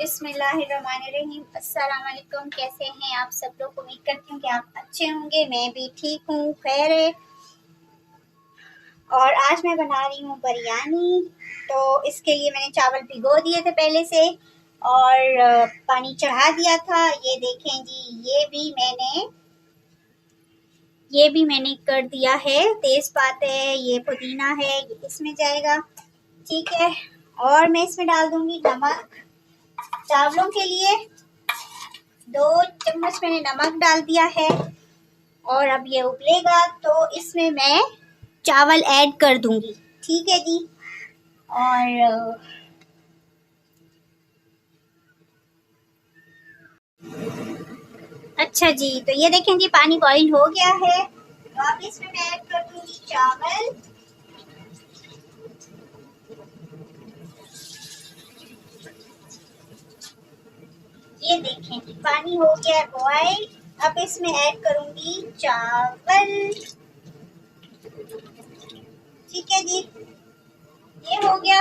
बिस्मिल्लाहिर्रहमानिर्रहीम। अस्सलाम वालेकुम। कैसे हैं आप सब लोग? उम्मीद करती हूँ कि आप अच्छे होंगे। मैं भी ठीक हूँ, खैर है। और आज मैं बना रही हूँ बिरयानी। तो इसके लिए मैंने चावल भिगो दिए थे पहले से और पानी चढ़ा दिया था। ये देखें जी, ये भी मैंने कर दिया है। तेज़पात है, ये पुदीना है, ये इसमें जाएगा, ठीक है। और मैं इसमें डाल दूँगी नमक। चावलों के लिए 2 चम्मच मैंने नमक डाल दिया है। और अब ये उबलेगा तो इसमें मैं चावल ऐड कर दूंगी, ठीक है जी। और अच्छा जी, तो ये देखें जी, पानी बॉईल हो गया है। तो अब इसमें मैं ऐड कर दूंगी चावल। ये देखें जी, पानी हो गया है बॉईल। अब इसमें ऐड करूंगी चावल, ठीक है जी। ये हो गया।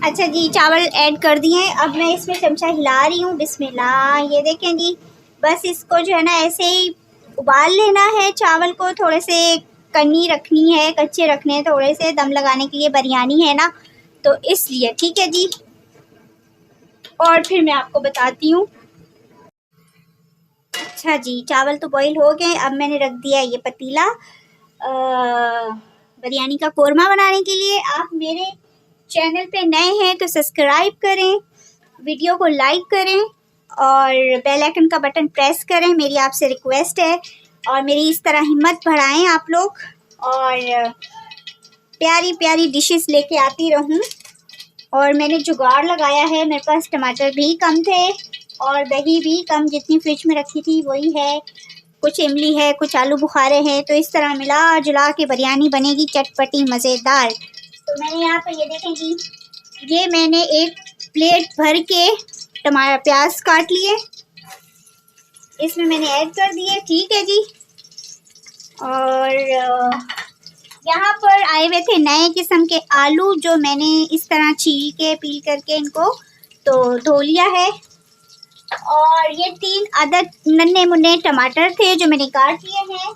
अच्छा जी, चावल ऐड कर दिए हैं। अब मैं इसमें चमचा हिला रही हूँ। बिस्मिल्लाह। ये देखें जी, बस इसको जो है ना ऐसे ही उबाल लेना है। चावल को थोड़े से कनी रखनी है, कच्चे रखने हैं थोड़े से, दम लगाने के लिए, बिरयानी है ना तो इसलिए, ठीक है जी। और फिर मैं आपको बताती हूँ। अच्छा जी, चावल तो बॉईल हो गए। अब मैंने रख दिया ये पतीला बिरयानी का कोरमा बनाने के लिए। आप मेरे चैनल पे नए हैं तो सब्सक्राइब करें, वीडियो को लाइक करें और बेल आइकन का बटन प्रेस करें, मेरी आपसे रिक्वेस्ट है। और मेरी इस तरह हिम्मत बढ़ाएं आप लोग, और प्यारी प्यारी डिशेस लेके आती रहूं। और मैंने जुगाड़ लगाया है, मेरे पास टमाटर भी कम थे और दही भी कम, जितनी फ्रिज में रखी थी वही है। कुछ इमली है, कुछ आलू बुखारे हैं, तो इस तरह मिला जुला के बिरयानी बनेगी चटपटी मज़ेदार। तो मैंने यहाँ पर ये देखें जी, ये मैंने एक प्लेट भर के टमाटर प्याज काट लिए, इसमें मैंने ऐड कर दिए, ठीक है जी। और यहाँ पर आए हुए थे नए किस्म के आलू, जो मैंने इस तरह छील के पील करके इनको तो धो लिया है। और ये 3 अदद नन्हे मुन्ने टमाटर थे जो मैंने काट लिए हैं।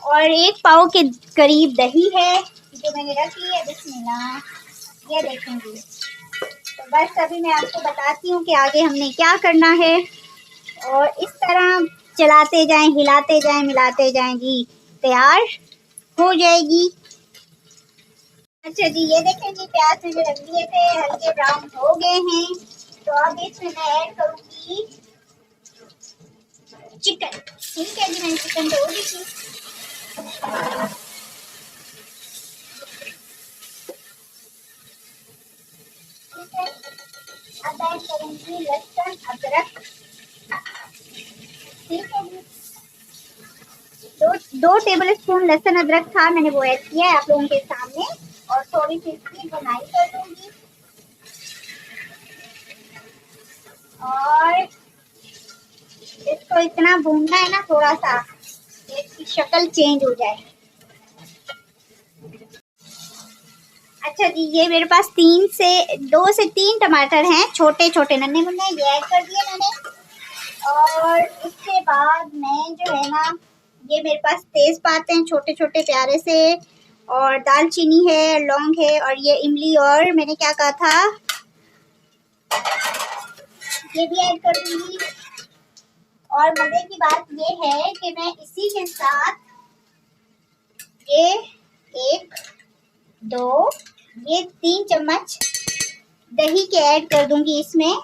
और 1 पाव के करीब दही है जो मैंने रख ली है। बिस्मिल्लाह। ये देखेंगे। तो बस अभी मैं आपको बताती हूँ कि आगे हमने क्या करना है। और इस तरह चलाते जाएं, हिलाते जाएं, मिलाते जाएं जी, तैयार हो जाएगी। अच्छा जी, ये देखें जी, प्याज मैंने रख दिए थे, हल्के ब्राउन हो गए हैं। तो अब इसमें मैं ऐड करूँगी चिकन, ठीक है जी। मैंने चिकन धो दी थी। ठीक है, अब ऐड करूँगी लहसुन अदरक, ठीक है जी। 2 टेबल स्पून लहसुन अदरक था, मैंने वो ऐड किया है आप लोगों के सामने। और थोड़ी सी इसकी बुनाई कर दूंगी और इसको इतना भूनना है ना, थोड़ा सा इसकी शक्ल चेंज हो जाए। अच्छा जी, ये मेरे पास 2 से 3 टमाटर हैं, छोटे छोटे नन्हे मुन्ने, ये ऐड कर दिए मैंने। और इसके बाद मैं जो है ना, ये मेरे पास तेज़पात हैं छोटे छोटे प्यारे से, और दालचीनी है, लौंग है, और ये इमली, और मैंने क्या कहा था, ये भी ऐड कर दूंगी। और मजे की बात ये है कि मैं इसी के साथ ये 1, 2, ये 3 चम्मच दही के ऐड कर दूंगी इसमें।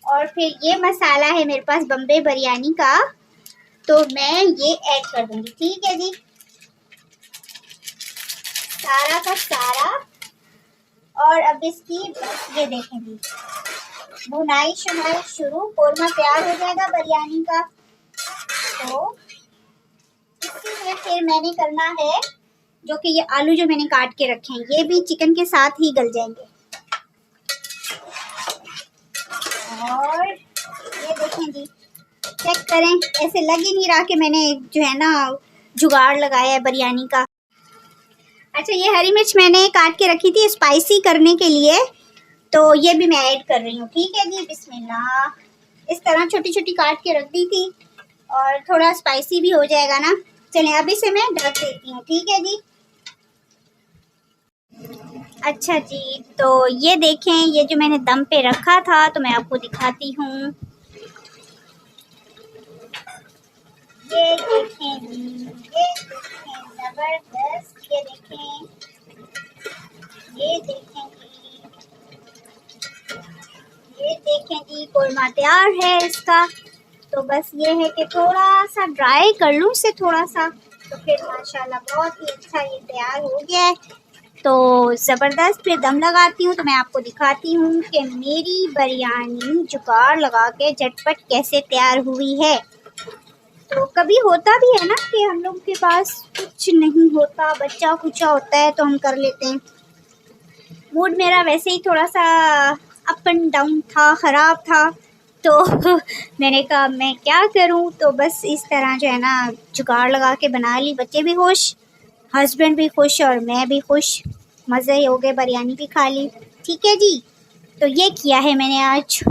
और फिर ये मसाला है मेरे पास बम्बे बिरयानी का, तो मैं ये ऐड कर दूंगी, ठीक है जी, सारा का सारा। और अब इसकी ये देखें जी, भुनाई शुनाई शुरू, कोरमा तैयार हो जाएगा बिरयानी का। तो इसमें फिर मैंने करना है, जो कि ये आलू जो मैंने काट के रखे हैं, ये भी चिकन के साथ ही गल जाएंगे। और ये देखें जी, चेक करें, ऐसे लग ही नहीं रहा कि मैंने जो है ना जुगाड़ लगाया है बिरयानी का। अच्छा, ये हरी मिर्च मैंने काट के रखी थी स्पाइसी करने के लिए, तो ये भी मैं ऐड कर रही हूँ। ठीक है जी, बिस्मिल्लाह। इस तरह छोटी छोटी काट के रख दी थी और थोड़ा स्पाइसी भी हो जाएगा ना। चलें, अभी से मैं ढक देती हूँ। ठीक है जी। अच्छा जी, तो ये देखें, ये जो मैंने दम पे रखा था तो मैं आपको दिखाती हूँ। ये देखें जी, ये देखें, जबरदस्त। ये देखें, ये देखें जी, ये देखें जी, कोरमा तैयार है इसका। तो बस ये है कि थोड़ा सा ड्राई कर लूँ इसे थोड़ा सा, तो फिर माशाल्लाह बहुत ही अच्छा ये तैयार हो गया है। तो ज़बरदस्त। फिर दम लगाती हूँ तो मैं आपको दिखाती हूँ कि मेरी बिरयानी जुगाड़ लगा के झटपट कैसे तैयार हुई है। तो कभी होता भी है ना कि हम लोग के पास कुछ नहीं होता, बच्चा कुचा होता है तो हम कर लेते हैं। मूड मेरा वैसे ही थोड़ा सा अप एंड डाउन था, ख़राब था, तो मैंने कहा मैं क्या करूं, तो बस इस तरह जो है ना जुगाड़ लगा के बना ली। बच्चे भी खुश, हस्बैंड भी खुश और मैं भी खुश। मज़े ही हो गए, बिरयानी भी खा ली। ठीक है जी, तो ये किया है मैंने आज।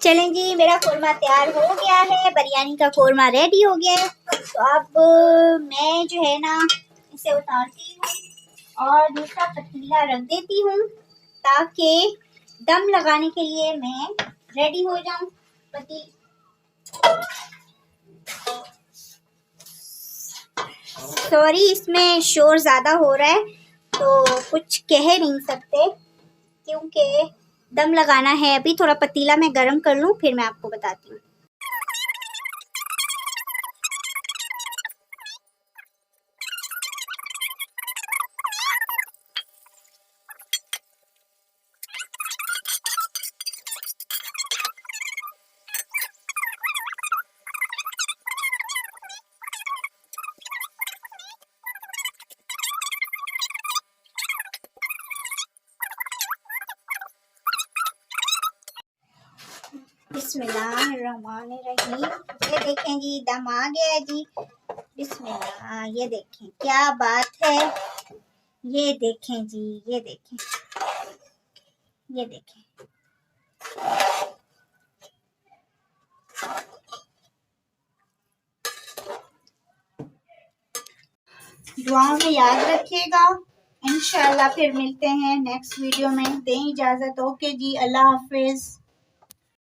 चलें जी, मेरा कोरमा तैयार हो गया है, बिरयानी का कोरमा रेडी हो गया है। तो अब मैं जो है ना इसे उतारती हूँ और दूसरा पतीला रख देती हूँ ताकि दम लगाने के लिए मैं रेडी हो जाऊँ। सॉरी, इसमें शोर ज़्यादा हो रहा है तो कुछ कह नहीं सकते क्योंकि दम लगाना है। अभी थोड़ा पतीला मैं गरम कर लूँ फिर मैं आपको बताती हूँ। बिस्मिल्लाहिर्रहमानिर्रहीम। ये देखें जी, दम आ गया है जी। बिस्मिल्लाह। ये देखें, क्या बात है। ये देखें जी, ये देखें, ये देखें। दुआओं में याद रखिएगा। इंशाल्लाह फिर मिलते हैं नेक्स्ट वीडियो में। दें इजाज़त। ओके जी, अल्लाह हाफिज़।